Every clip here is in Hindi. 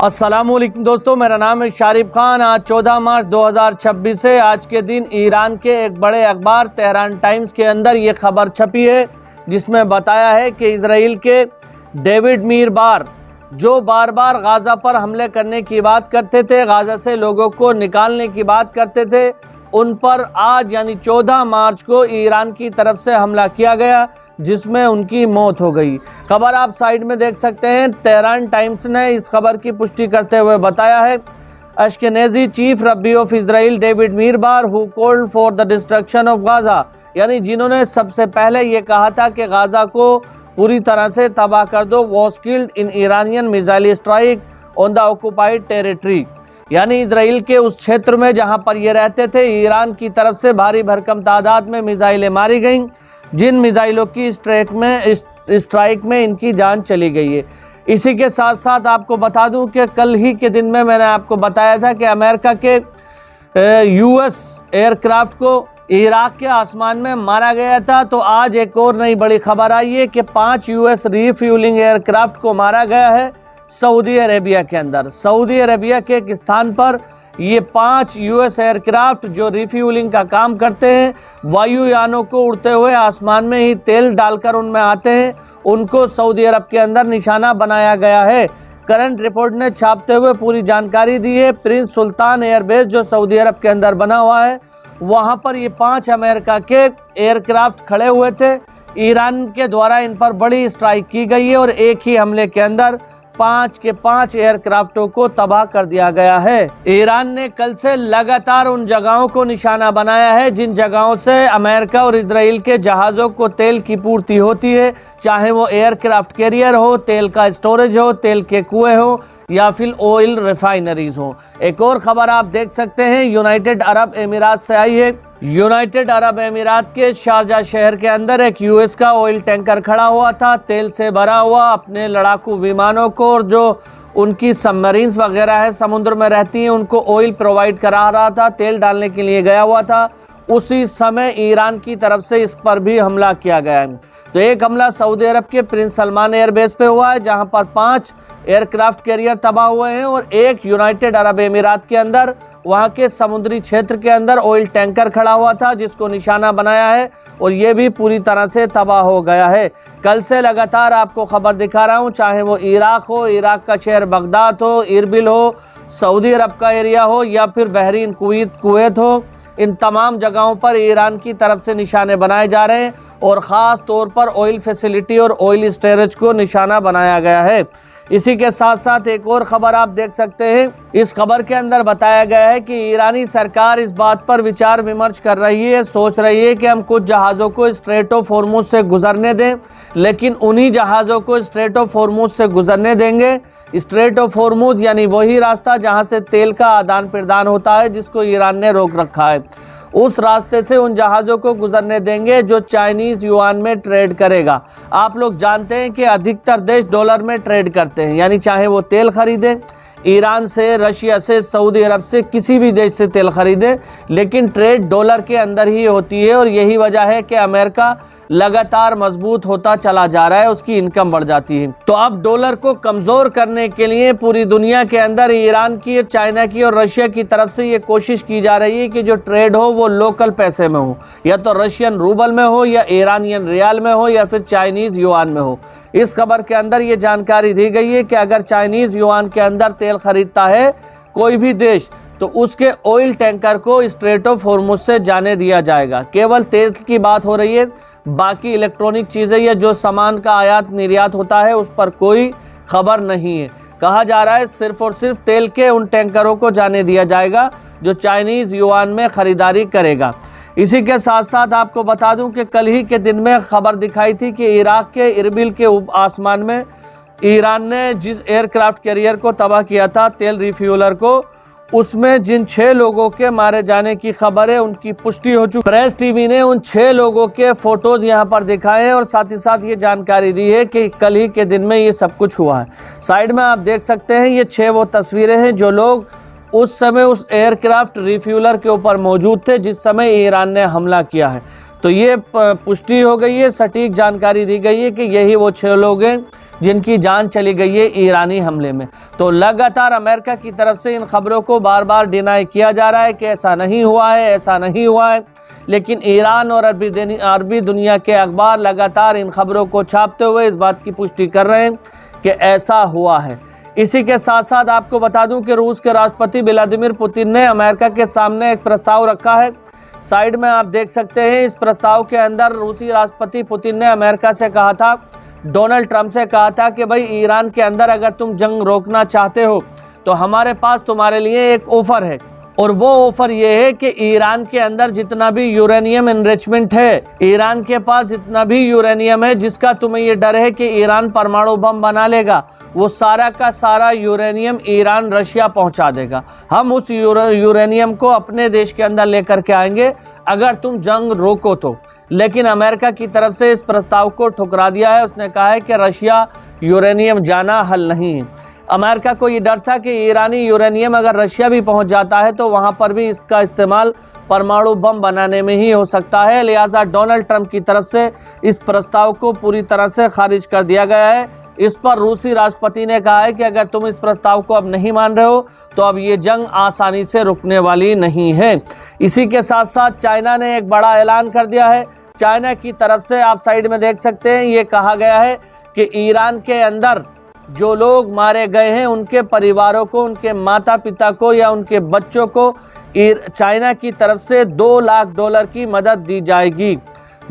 अस्सलामुअलैकुम दोस्तों, मेरा नाम है शारिफ खान। आज 14 मार्च 2026 है। आज के दिन ईरान के एक बड़े अखबार तेहरान टाइम्स के अंदर ये खबर छपी है जिसमें बताया है कि इजराइल के डेविड मीरबार जो बार बार गाज़ा पर हमले करने की बात करते थे, गाज़ा से लोगों को निकालने की बात करते थे, उन पर आज यानी 14 मार्च को ईरान की तरफ से हमला किया गया जिसमें उनकी मौत हो गई। खबर आप साइड में देख सकते हैं। तेहरान टाइम्स ने इस खबर की पुष्टि करते हुए बताया है, Ashkenazi chief rabbi of Israel David Meirbar who called for the destruction of Gaza, यानी जिन्होंने सबसे पहले ये कहा था कि गाज़ा को पूरी तरह से तबाह कर दो, was killed in Iranian missile strike on the occupied territory, यानी इजराइल के उस क्षेत्र में जहां पर ये रहते थे ईरान की तरफ से भारी भरकम तादाद में मिसाइलें मारी गईं, जिन मिसाइलों की स्ट्राइक में इनकी जान चली गई है। इसी के साथ साथ आपको बता दूं कि कल ही के दिन में मैंने आपको बताया था कि अमेरिका के यूएस एयरक्राफ्ट को इराक के आसमान में मारा गया था। तो आज एक और नई बड़ी खबर आई है कि 5 यूएस रीफ्यूलिंग एयरक्राफ्ट को मारा गया है सऊदी अरेबिया के अंदर। सऊदी अरेबिया के एक स्थान पर ये 5 यूएस एयरक्राफ्ट जो रिफ्यूलिंग का काम करते हैं, वायुयानों को उड़ते हुए आसमान में ही तेल डालकर उनमें आते हैं, उनको सऊदी अरब के अंदर निशाना बनाया गया है। करंट रिपोर्ट ने छापते हुए पूरी जानकारी दी है। प्रिंस सुल्तान एयरबेस जो सऊदी अरब के अंदर बना हुआ है, वहां पर ये 5 अमेरिका के एयरक्राफ्ट खड़े हुए थे। ईरान के द्वारा इन पर बड़ी स्ट्राइक की गई है और एक ही हमले के अंदर 5 के 5 एयरक्राफ्टों को तबाह कर दिया गया है। ईरान ने कल से लगातार उन जगहों को निशाना बनाया है जिन जगहों से अमेरिका और इजराइल के जहाज़ों को तेल की पूर्ति होती है, चाहे वो एयरक्राफ्ट कैरियर हो, तेल का स्टोरेज हो, तेल के कुएं हो या फिर ऑयल रिफाइनरीज हो। एक और खबर आप देख सकते हैं, यूनाइटेड अरब अमीरात से आई है। यूनाइटेड अरब अमीरात के शारजा शहर के अंदर एक यूएस का ऑयल टैंकर खड़ा हुआ था, तेल से भरा हुआ, अपने लड़ाकू विमानों को और जो उनकी सबमरीन्स वगैरह है समुद्र में रहती हैं उनको ऑयल प्रोवाइड करा रहा था, तेल डालने के लिए गया हुआ था। उसी समय ईरान की तरफ से इस पर भी हमला किया गया है। तो एक हमला सऊदी अरब के प्रिंस सलमान एयरबेस पे हुआ है जहां पर 5 एयरक्राफ्ट कैरियर तबाह हुए हैं और एक यूनाइटेड अरब अमीरात के अंदर वहां के समुद्री क्षेत्र के अंदर ऑयल टैंकर खड़ा हुआ था जिसको निशाना बनाया है और ये भी पूरी तरह से तबाह हो गया है। कल से लगातार आपको खबर दिखा रहा हूं, चाहे वो इराक हो, इराक का शहर बगदाद हो, इरबिल हो, सऊदी अरब का एरिया हो या फिर बहरीन, कुवैत हो, इन तमाम जगहों पर ईरान की तरफ से निशाने बनाए जा रहे हैं और ख़ास तौर पर ऑयल फैसिलिटी और ऑयल स्टोरेज को निशाना बनाया गया है। इसी के साथ साथ एक और खबर आप देख सकते हैं। इस खबर के अंदर बताया गया है कि ईरानी सरकार इस बात पर विचार विमर्श कर रही है, सोच रही है कि हम कुछ जहाज़ों को स्ट्रेट ऑफ हॉर्मुज़ से गुजरने दें, लेकिन उन्हीं जहाज़ों को स्ट्रेट ऑफ हॉर्मुज़ से गुजरने देंगे। स्ट्रेट ऑफ हॉर्मुज़ यानी वही रास्ता जहां से तेल का आदान प्रदान होता है जिसको ईरान ने रोक रखा है, उस रास्ते से उन जहाज़ों को गुजरने देंगे जो चाइनीज़ युआन में ट्रेड करेगा। आप लोग जानते हैं कि अधिकतर देश डॉलर में ट्रेड करते हैं, यानी चाहे वो तेल खरीदें ईरान से, रशिया से, सऊदी अरब से, किसी भी देश से तेल खरीदें, लेकिन ट्रेड डॉलर के अंदर ही होती है और यही वजह है कि अमेरिका लगातार मजबूत होता चला जा रहा है, उसकी इनकम बढ़ जाती है। तो अब डॉलर को कमज़ोर करने के लिए पूरी दुनिया के अंदर ईरान की, चाइना की और रशिया की तरफ से ये कोशिश की जा रही है कि जो ट्रेड हो वो लोकल पैसे में हो, या तो रशियन रूबल में हो या ईरानियन रियाल में हो या फिर चाइनीज़ युआन में हो। इस खबर के अंदर ये जानकारी दी गई है कि अगर चाइनीज़ युआन के अंदर तेल खरीदता है कोई भी देश तो उसके ऑयल टैंकर को स्ट्रेट ऑफ हॉर्मुज़ से जाने दिया जाएगा। केवल तेल की बात हो रही है, बाकी इलेक्ट्रॉनिक चीज़ें या जो सामान का आयात निर्यात होता है उस पर कोई खबर नहीं है। कहा जा रहा है सिर्फ और सिर्फ तेल के उन टैंकरों को जाने दिया जाएगा जो चाइनीज़ युआन में ख़रीदारी करेगा। इसी के साथ साथ आपको बता दूं कि कल ही के दिन में खबर दिखाई थी कि इराक के इरबिल के आसमान में ईरान ने जिस एयरक्राफ्ट कैरियर को तबाह किया था, तेल रिफ्यूलर को, उसमें जिन 6 लोगों के मारे जाने की खबर है उनकी पुष्टि हो चुकी। प्रेस टीवी ने उन 6 लोगों के फोटोज यहां पर दिखाए हैं और साथ ही साथ ये जानकारी दी है कि कल ही के दिन में ये सब कुछ हुआ है। साइड में आप देख सकते हैं ये 6 वो तस्वीरें हैं जो लोग उस समय उस एयरक्राफ्ट रिफ्यूलर के ऊपर मौजूद थे जिस समय ईरान ने हमला किया है। तो ये पुष्टि हो गई है, सटीक जानकारी दी गई है कि यही वो 6 लोग हैं जिनकी जान चली गई है ईरानी हमले में। तो लगातार अमेरिका की तरफ से इन खबरों को बार बार डिनाई किया जा रहा है कि ऐसा नहीं हुआ है, ऐसा नहीं हुआ है, लेकिन ईरान और अरबी दुनिया के अखबार लगातार इन खबरों को छापते हुए इस बात की पुष्टि कर रहे हैं कि ऐसा हुआ है। इसी के साथ साथ आपको बता दूं कि रूस के राष्ट्रपति व्लादिमीर पुतिन ने अमेरिका के सामने एक प्रस्ताव रखा है। साइड में आप देख सकते हैं, इस प्रस्ताव के अंदर रूसी राष्ट्रपति पुतिन ने अमेरिका से कहा था, डोनाल्ड ट्रंप से कहा था कि भाई ईरान के अंदर अगर तुम जंग रोकना चाहते हो तो हमारे पास तुम्हारे लिए एक ऑफर है, और वो ऑफर ये है कि ईरान के अंदर जितना भी यूरेनियम एनरिचमेंट है, ईरान के पास जितना भी यूरेनियम है जिसका तुम्हें ये डर है कि ईरान परमाणु बम बना लेगा, वो सारा का सारा यूरेनियम ईरान रशिया पहुंचा देगा। हम उस यूरेनियम को अपने देश के अंदर लेकर के आएंगे अगर तुम जंग रोको तो। लेकिन अमेरिका की तरफ से इस प्रस्ताव को ठुकरा दिया है। उसने कहा है कि रशिया यूरेनियम जाना हल नहीं है। अमेरिका को ये डर था कि ईरानी यूरेनियम अगर रशिया भी पहुंच जाता है तो वहां पर भी इसका इस्तेमाल परमाणु बम बनाने में ही हो सकता है। लिहाजा डोनाल्ड ट्रंप की तरफ से इस प्रस्ताव को पूरी तरह से खारिज कर दिया गया है। इस पर रूसी राष्ट्रपति ने कहा है कि अगर तुम इस प्रस्ताव को अब नहीं मान रहे हो तो अब ये जंग आसानी से रुकने वाली नहीं है। इसी के साथ साथ चाइना ने एक बड़ा ऐलान कर दिया है। चाइना की तरफ से आप साइड में देख सकते हैं, ये कहा गया है कि ईरान के अंदर जो लोग मारे गए हैं उनके परिवारों को, उनके माता पिता को या उनके बच्चों को चाइना की तरफ से $2 लाख की मदद दी जाएगी।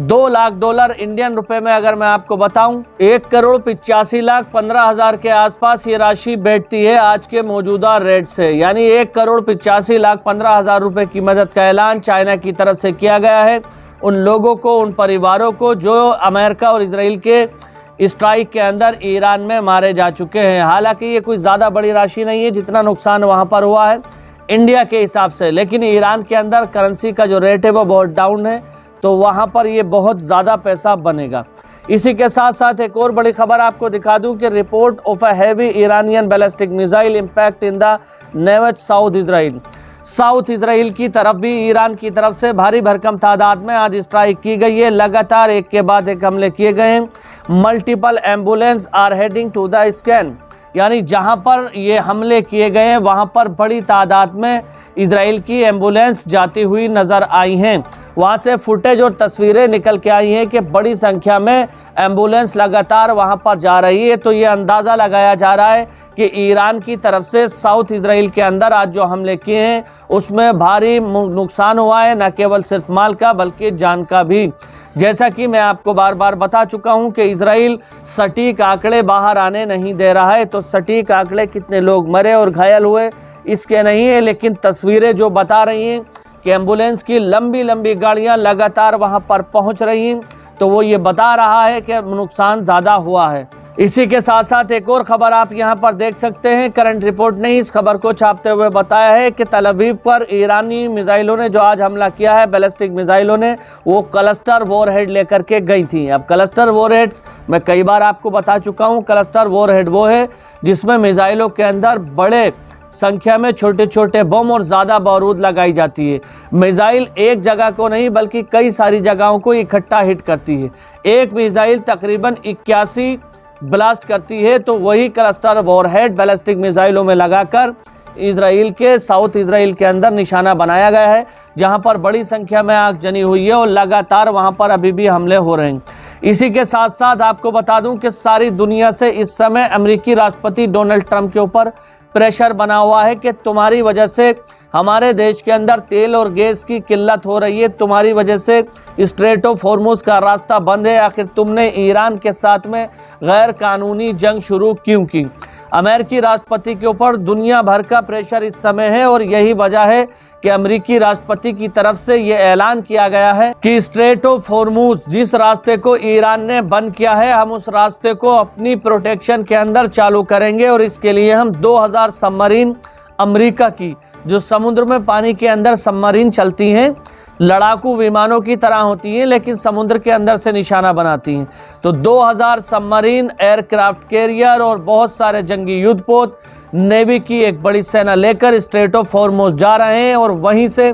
$2 लाख इंडियन रुपए में अगर मैं आपको बताऊं, 1,85,15,000 के आसपास ये राशि बैठती है आज के मौजूदा रेट से। यानी 1,85,15,000 रुपए की मदद का ऐलान चाइना की तरफ से किया गया है उन लोगों को, उन परिवारों को जो अमेरिका और इजराइल के स्ट्राइक के अंदर ईरान में मारे जा चुके हैं। हालांकि ये कोई ज़्यादा बड़ी राशि नहीं है जितना नुकसान वहाँ पर हुआ है इंडिया के हिसाब से, लेकिन ईरान के अंदर करेंसी का जो रेट है वो बहुत डाउन है, तो वहाँ पर ये बहुत ज़्यादा पैसा बनेगा। इसी के साथ साथ एक और बड़ी खबर आपको दिखा दूं कि report of a heavy Iranian ballistic missile impact in the नेवेज south Israel. South Israel की तरफ भी ईरान की तरफ से भारी भरकम तादाद में आज स्ट्राइक की गई है। लगातार एक के बाद एक हमले किए गए हैं। Multiple ambulance are heading to the scene, यानी जहां पर ये हमले किए गए हैं वहां पर बड़ी तादाद में इजराइल की एम्बुलेंस जाती हुई नजर आई हैं। वहां से फुटेज और तस्वीरें निकल के आई हैं कि बड़ी संख्या में एम्बुलेंस लगातार वहां पर जा रही है। तो ये अंदाज़ा लगाया जा रहा है कि ईरान की तरफ से साउथ इजराइल के अंदर आज जो हमले किए हैं उसमें भारी नुकसान हुआ है, न केवल सिर्फ माल का बल्कि जान का भी। जैसा कि मैं आपको बार बार बता चुका हूं कि इजराइल सटीक आंकड़े बाहर आने नहीं दे रहा है। तो सटीक आंकड़े कितने लोग मरे और घायल हुए इसके नहीं है, लेकिन तस्वीरें जो बता रही हैं कि एम्बुलेंस की लंबी लंबी गाड़ियां लगातार वहां पर पहुंच रही हैं, तो वो ये बता रहा है कि नुकसान ज़्यादा हुआ है। इसी के साथ साथ एक और खबर आप यहां पर देख सकते हैं। करंट रिपोर्ट ने इस खबर को छापते हुए बताया है कि तल अवीव पर ईरानी मिसाइलों ने जो आज हमला किया है, बैलिस्टिक मिसाइलों ने, वो क्लस्टर वॉरहेड लेकर के गई थी। अब क्लस्टर वॉरहेड मैं कई बार आपको बता चुका हूं, क्लस्टर वॉरहेड वो है जिसमें मिसाइलों के अंदर बड़े संख्या में छोटे छोटे बम और ज़्यादा बारूद लगाई जाती है। मिसाइल एक जगह को नहीं बल्कि कई सारी जगहों को इकट्ठा हिट करती है। एक मिसाइल तकरीबन 81 ब्लास्ट करती है, तो वही क्लस्टर वॉरहेड बैलिस्टिक मिसाइलों में लगाकर इजराइल के साउथ इजराइल के अंदर निशाना बनाया गया है, जहां पर बड़ी संख्या में आग जनी हुई है और लगातार वहां पर अभी भी हमले हो रहे हैं। इसी के साथ साथ आपको बता दूं कि सारी दुनिया से इस समय अमेरिकी राष्ट्रपति डोनाल्ड ट्रंप के ऊपर प्रेशर बना हुआ है कि तुम्हारी वजह से हमारे देश के अंदर तेल और गैस की किल्लत हो रही है, तुम्हारी वजह से स्ट्रेट ऑफ हॉर्मुज का रास्ता बंद है, आखिर तुमने ईरान के साथ में गैर कानूनी जंग शुरू क्यों की। अमेरिकी राष्ट्रपति के ऊपर दुनिया भर का प्रेशर इस समय है और यही वजह है कि अमेरिकी राष्ट्रपति की तरफ से ये ऐलान किया गया है कि स्ट्रेट ऑफ हॉर्मुज जिस रास्ते को ईरान ने बंद किया है, हम उस रास्ते को अपनी प्रोटेक्शन के अंदर चालू करेंगे और इसके लिए हम 2000 सबमरीन अमेरिका की, जो समुद्र में पानी के अंदर सबमरीन चलती हैं, लड़ाकू विमानों की तरह होती हैं लेकिन समुद्र के अंदर से निशाना बनाती हैं, तो 2000 सबमरीन, एयरक्राफ्ट कैरियर और बहुत सारे जंगी युद्धपोत, नेवी की एक बड़ी सेना लेकर स्ट्रेट ऑफ हॉर्मुज जा रहे हैं और वहीं से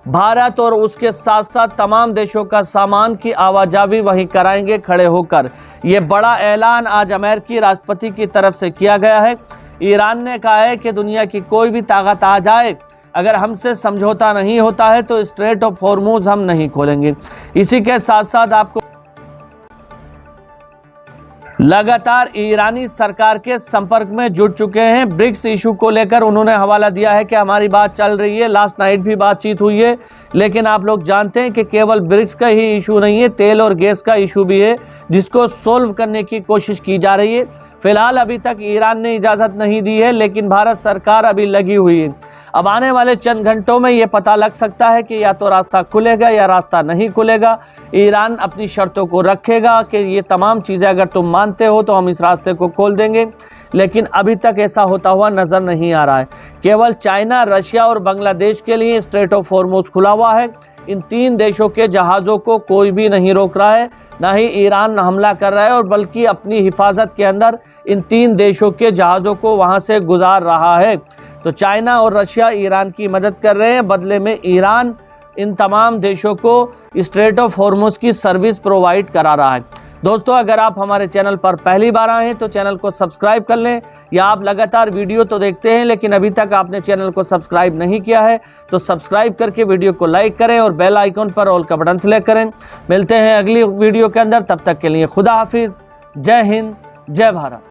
भारत और उसके साथ साथ तमाम देशों का सामान की आवाजाही वहीं कराएंगे खड़े होकर। ये बड़ा ऐलान आज अमेरिकी राष्ट्रपति की तरफ से किया गया है। ईरान ने कहा है कि दुनिया की कोई भी ताकत आ जाए, अगर हमसे समझौता नहीं होता है तो स्ट्रेट ऑफ हॉर्मुज हम नहीं खोलेंगे। इसी के साथ साथ आपको लगातार ईरानी सरकार के संपर्क में जुट चुके हैं। ब्रिक्स इशू को लेकर उन्होंने हवाला दिया है कि हमारी बात चल रही है, लास्ट नाइट भी बातचीत हुई है, लेकिन आप लोग जानते हैं कि केवल ब्रिक्स का ही इशू नहीं है, तेल और गैस का इशू भी है जिसको सोल्व करने की कोशिश की जा रही है। फिलहाल अभी तक ईरान ने इजाज़त नहीं दी है, लेकिन भारत सरकार अभी लगी हुई है। अब आने वाले चंद घंटों में ये पता लग सकता है कि या तो रास्ता खुलेगा या रास्ता नहीं खुलेगा। ईरान अपनी शर्तों को रखेगा कि ये तमाम चीज़ें अगर तुम मानते हो तो हम इस रास्ते को खोल देंगे, लेकिन अभी तक ऐसा होता हुआ नज़र नहीं आ रहा है। केवल चाइना, रशिया और बांग्लादेश के लिए स्ट्रेट ऑफ हॉर्मुज खुला हुआ है। इन 3 देशों के जहाज़ों को कोई भी नहीं रोक रहा है, ना ही ईरान हमला कर रहा है, और बल्कि अपनी हिफाजत के अंदर इन 3 देशों के जहाज़ों को वहां से गुजार रहा है। तो चाइना और रशिया ईरान की मदद कर रहे हैं, बदले में ईरान इन तमाम देशों को स्ट्रेट ऑफ हॉर्मुज की सर्विस प्रोवाइड करा रहा है। दोस्तों, अगर आप हमारे चैनल पर पहली बार आए हैं तो चैनल को सब्सक्राइब कर लें, या आप लगातार वीडियो तो देखते हैं लेकिन अभी तक आपने चैनल को सब्सक्राइब नहीं किया है तो सब्सक्राइब करके वीडियो को लाइक करें और बेल आइकन पर ऑल का बटन सेलेक्ट करें। मिलते हैं अगली वीडियो के अंदर, तब तक के लिए खुदा हाफिज। जय हिंद, जय भारत।